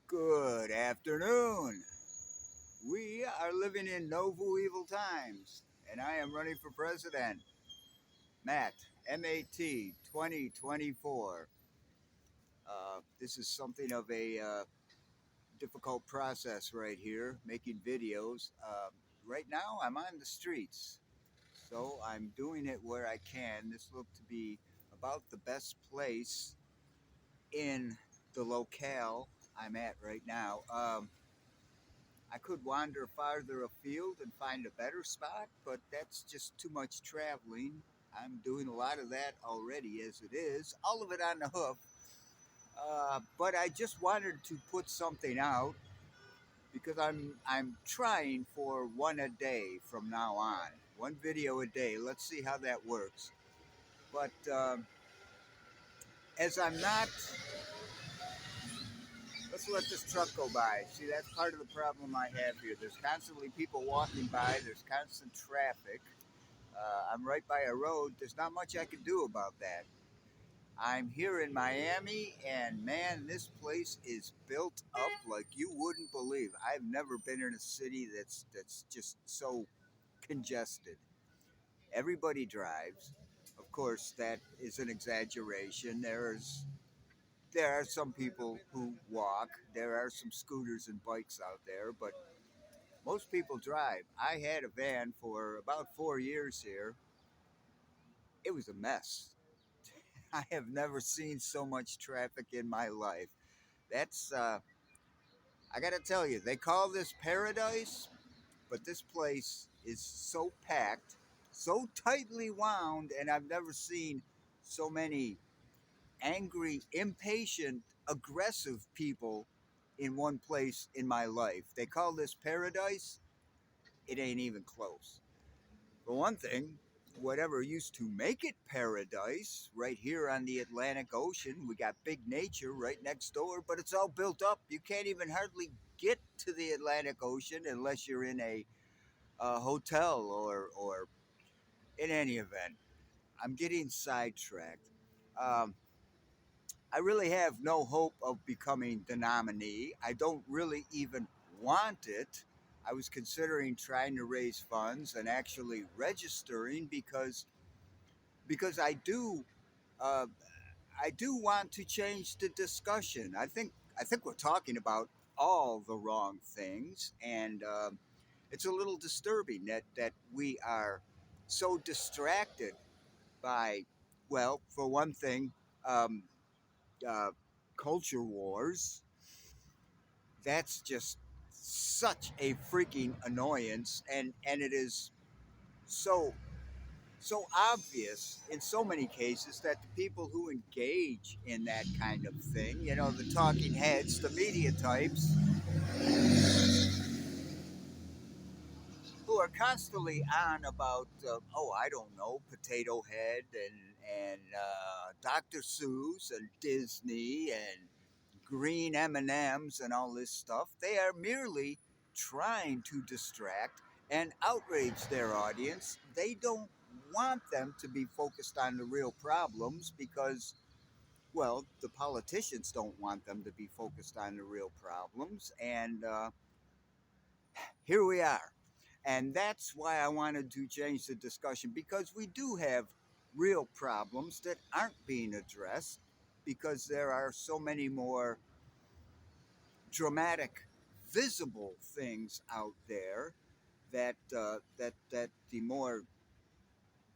Good afternoon. We are living in Novo Evil times, and I am running for president. Matt, MAT 2024. This is something of a difficult process right here, making videos. Right now, I'm on the streets, so I'm doing it where I can. This looked to be about the best place in the locale I'm at right now. I could wander farther afield and find a better spot, but that's just too much traveling. I'm doing a lot of that already as it is, all of it on the hoof. But I just wanted to put something out because I'm trying for one a day from now on, one video a day. Let's see how that works. But as I'm not, let's let this truck go by. See, that's part of the problem I have here. There's constantly people walking by. There's constant traffic. I'm right by a road. There's not much I can do about that. I'm here in Miami, and man, this place is built up like you wouldn't believe. I've never been in a city that's just so congested. Everybody drives. Of course, that is an exaggeration. There are some people who walk. There are some scooters and bikes out there, but most people drive. I had a van for about 4 years here. It was a mess. I have never seen so much traffic in my life. That's I got to tell you, they call this paradise, but this place is so packed, so tightly wound, and I've never seen so many angry, impatient, aggressive people in one place in my life. They call this paradise. It ain't even close. For one thing, whatever used to make it paradise, right here on the Atlantic Ocean, we got big nature right next door, but it's all built up. You can't even hardly get to the Atlantic Ocean unless you're in a hotel or in any event. I'm getting sidetracked. Um, I really have no hope of becoming the nominee. I don't really even want it. I was considering trying to raise funds and actually registering because uh, I do want to change the discussion. I think we're talking about all the wrong things, and it's a little disturbing that we are so distracted by, well, for one thing, um, uh, culture wars. That's just such a freaking annoyance, and it is so so obvious in so many cases that the people who engage in that kind of thing, the talking heads, the media types, who are constantly on about, oh, I don't know, Potato Head and Dr. Seuss and Disney and green M&Ms and all this stuff. They are merely trying to distract and outrage their audience. They don't want them to be focused on the real problems because, well, the politicians don't want them to be focused on the real problems. And here we are. And that's why I wanted to change the discussion, because we do have real problems that aren't being addressed because there are so many more dramatic, visible things out there that the more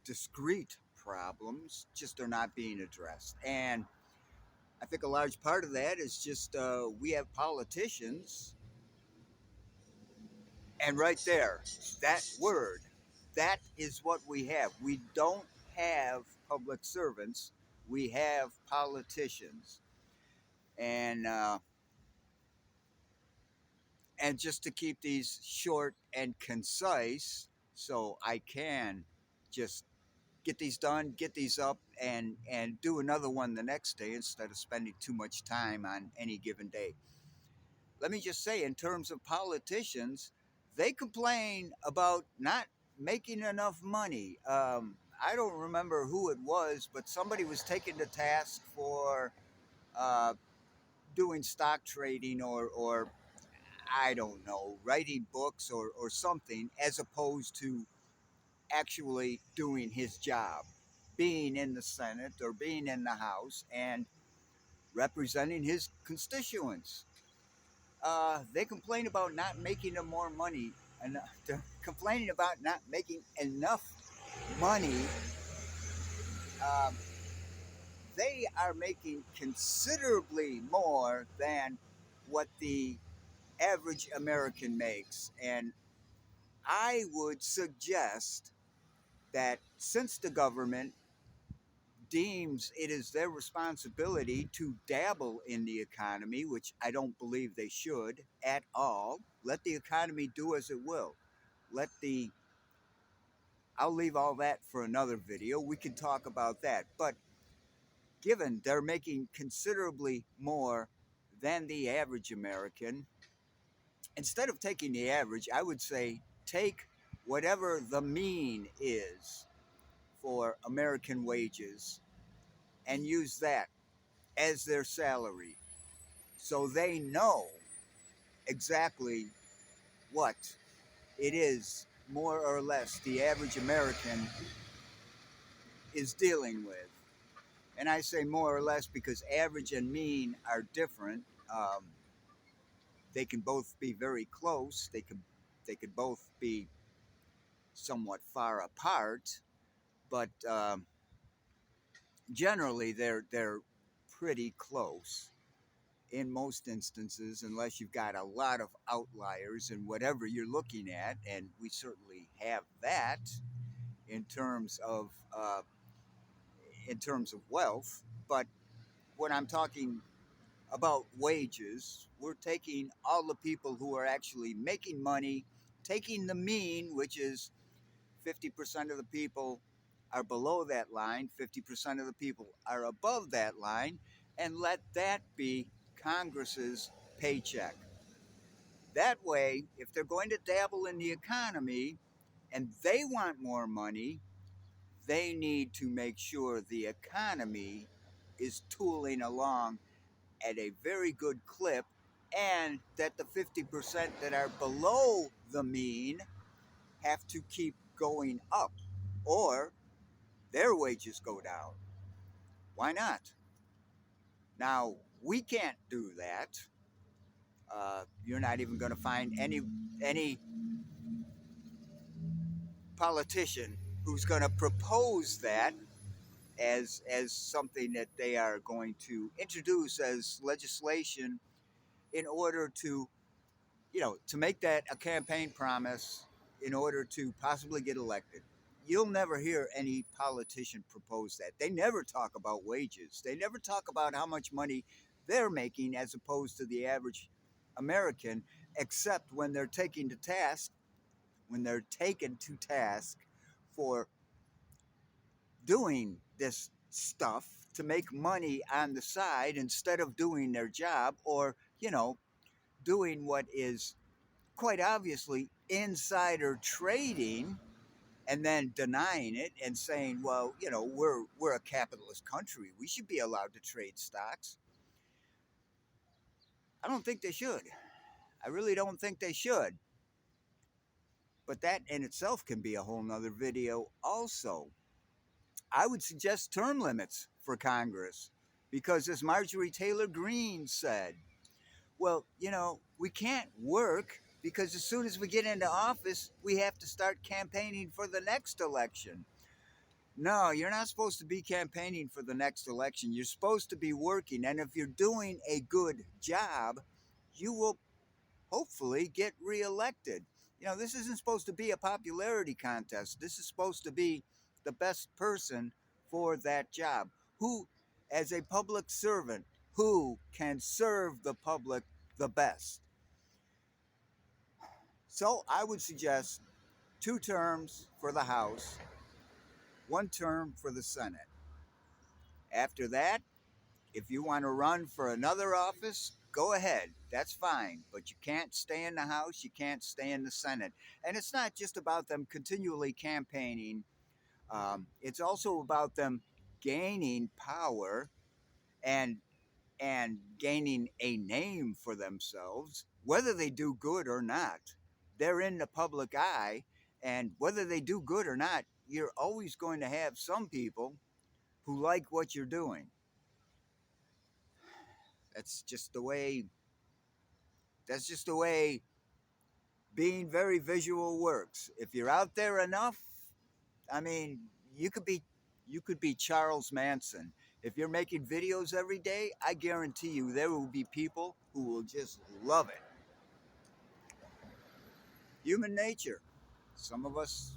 discrete problems just are not being addressed. And I think a large part of that is just we have politicians, and right there, that word, that is what we have. We don't have public servants. We have politicians, and just to keep these short and concise, so I can just get these done, get these up, and do another one the next day instead of spending too much time on any given day. Let me just say, in terms of politicians, they complain about not making enough money. I don't remember who it was, but somebody was taken to task for uh, doing stock trading or I don't know, writing books or something, as opposed to actually doing his job, being in the Senate or being in the House and representing his constituents. They complain about not making them more money, and they're complaining about not making enough money. Um, they are making considerably more than what the average American makes. And I would suggest that since the government deems it is their responsibility to dabble in the economy, which I don't believe they should at all, let the economy do as it will. Let the I'll leave all that for another video. We can talk about that. But given they're making considerably more than the average American, instead of taking the average, I would say take whatever the mean is for American wages and use that as their salary so they know exactly what it is, more or less, the average American is dealing with. And I say more or less because average and mean are different. They can both be very close. They could both be somewhat far apart, but generally they're pretty close in most instances, unless you've got a lot of outliers in whatever you're looking at, and we certainly have that in terms of uh, in terms of wealth. But when I'm talking about wages, we're taking all the people who are actually making money, taking the mean, which is 50% of the people are below that line, 50% of the people are above that line, and let that be Congress's paycheck. That way, if they're going to dabble in the economy and they want more money, they need to make sure the economy is tooling along at a very good clip and that the 50% that are below the mean have to keep going up or their wages go down. Why not? Now, we can't do that. You're not even going to find any politician who's going to propose that as something that they are going to introduce as legislation in order to to make that a campaign promise in order to possibly get elected. You'll never hear any politician propose that. They never talk about wages. They never talk about how much money they're making as opposed to the average American, except when they're taken to task for doing this stuff to make money on the side instead of doing their job or, doing what is quite obviously insider trading and then denying it and saying, well, we're a capitalist country. We should be allowed to trade stocks. I don't think they should. I really don't think they should. But that in itself can be a whole nother video also. I would suggest term limits for Congress because, as Marjorie Taylor Greene said, well, we can't work because as soon as we get into office, we have to start campaigning for the next election. No, you're not supposed to be campaigning for the next election. You're supposed to be working. And if you're doing a good job, you will hopefully get reelected. This isn't supposed to be a popularity contest. This is supposed to be the best person for that job. Who, as a public servant, who can serve the public the best? So I would suggest 2 terms for the House, 1 term for the Senate. After that, if you want to run for another office, go ahead. That's fine. But you can't stay in the House, you can't stay in the Senate. And it's not just about them continually campaigning, it's also about them gaining power and and gaining a name for themselves, whether they do good or not. They're in the public eye, and whether they do good or not, you're always going to have some people who like what you're doing. That's just the way that's just the way being very visual works. If you're out there enough, I mean, you could be you could be Charles Manson. If you're making videos every day, I guarantee you there will be people who will just love it. Human nature. Some of us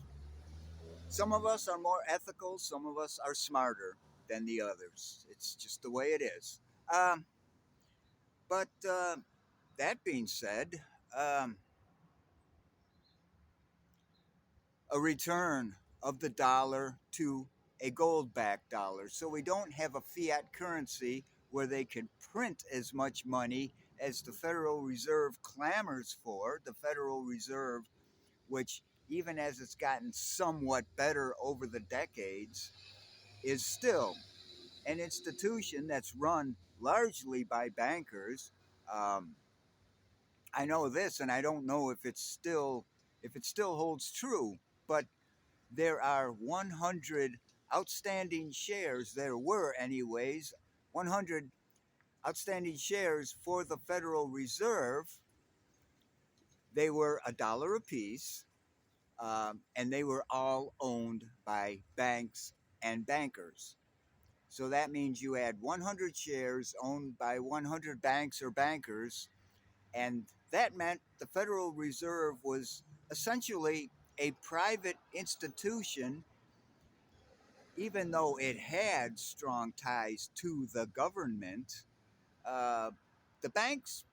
some of us are more ethical, some of us are smarter than the others. It's just the way it is. Um, but that being said, um, a return of the dollar to a gold backed dollar. So we don't have a fiat currency where they can print as much money as the Federal Reserve clamors for. The Federal Reserve, which, even as it's gotten somewhat better over the decades, is still an institution that's run largely by bankers. Um, I know this, and I don't know if it still holds true, but there are 100 outstanding shares. There were, anyways, 100 outstanding shares for the Federal Reserve. They were a dollar apiece, and they were all owned by banks and bankers. So that means you had 100 shares owned by 100 banks or bankers, and that meant the Federal Reserve was essentially a private institution, even though it had strong ties to the government. uh, the banks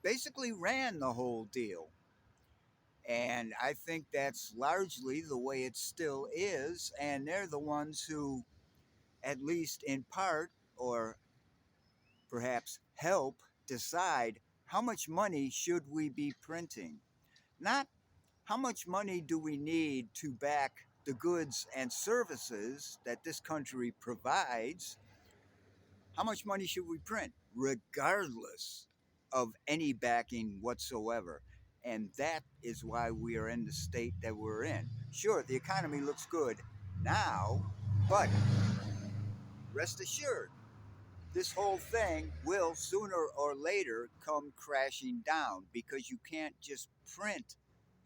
basically ran the whole deal. And I think that's largely the way it still is. And they're the ones who, at least in part, or perhaps help decide how much money should we be printing. Not how much money do we need to back the goods and services that this country provides. How much money should we print, regardless of any backing whatsoever? And that is why we are in the state that we're in. Sure, the economy looks good now, but rest assured, this whole thing will sooner or later come crashing down, because you can't just print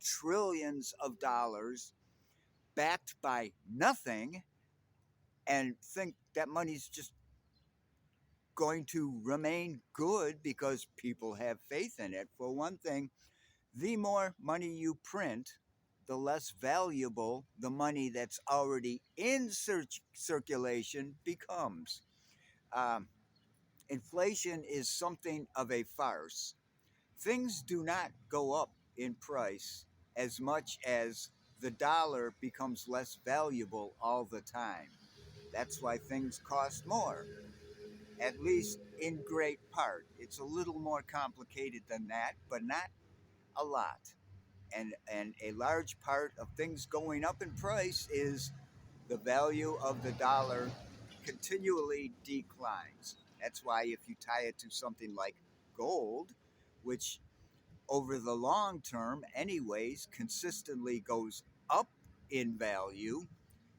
trillions of dollars backed by nothing and think that money's just going to remain good because people have faith in it. For one thing, the more money you print, the less valuable the money that's already in circulation becomes. Um, Inflation is something of a farce. Things do not go up in price as much as the dollar becomes less valuable all the time. That's why things cost more, at least in great part. It's a little more complicated than that, but not a lot. And a large part of things going up in price is the value of the dollar continually declines. That's why if you tie it to something like gold, which over the long term, anyways, consistently goes up in value,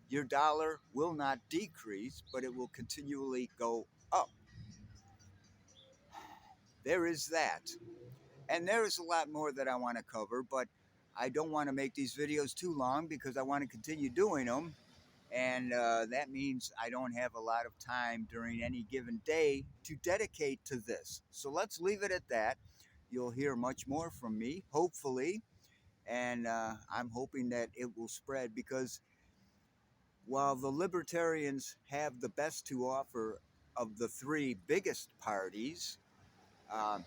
your dollar will not decrease, but it will continually go up. There is that. And there is a lot more that I want to cover, but I don't want to make these videos too long because I want to continue doing them. And that means I don't have a lot of time during any given day to dedicate to this. So let's leave it at that. You'll hear much more from me, hopefully. And I'm hoping that it will spread, because while the libertarians have the best to offer of the three biggest parties, um,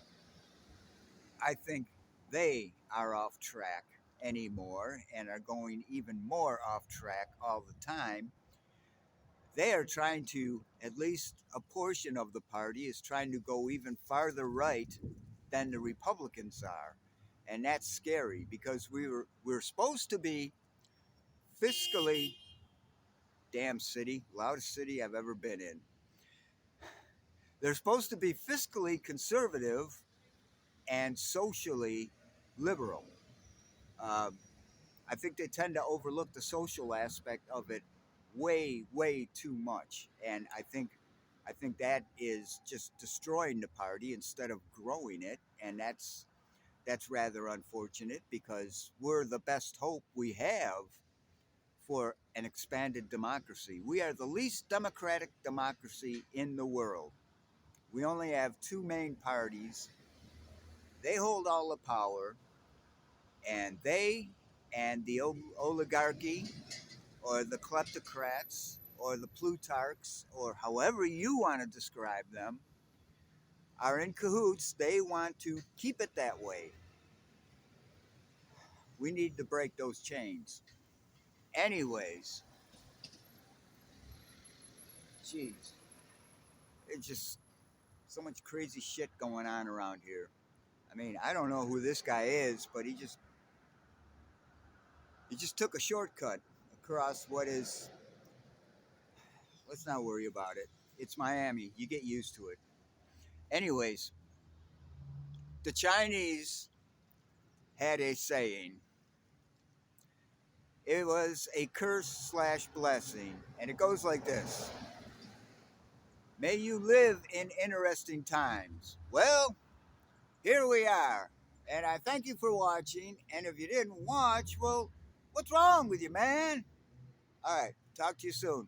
I think they are off track anymore and are going even more off track all the time. They are trying to, at least a portion of the party is trying to go even farther right than the Republicans are. And that's scary, because we're supposed to be fiscally, damn city, loudest city I've ever been in. They're supposed to be fiscally conservative and socially liberal. Uh, I think they tend to overlook the social aspect of it way, way too much, and I think that is just destroying the party instead of growing it, and that's rather unfortunate because we're the best hope we have for an expanded democracy. We are the least democratic democracy in the world. We only have two main parties. They hold all the power, and they and the oligarchy or the kleptocrats or the plutarchs or however you want to describe them are in cahoots. They want to keep it that way. We need to break those chains. Anyways, jeez, it's just so much crazy shit going on around here. I mean, I don't know who this guy is, but he just took a shortcut across what is. Let's not worry about it. It's Miami. You get used to it. Anyways, the Chinese had a saying. It was a curse slash blessing, and it goes like this: May you live in interesting times. Well, here we are, and I thank you for watching. And if you didn't watch, well, what's wrong with you, man? All right, talk to you soon.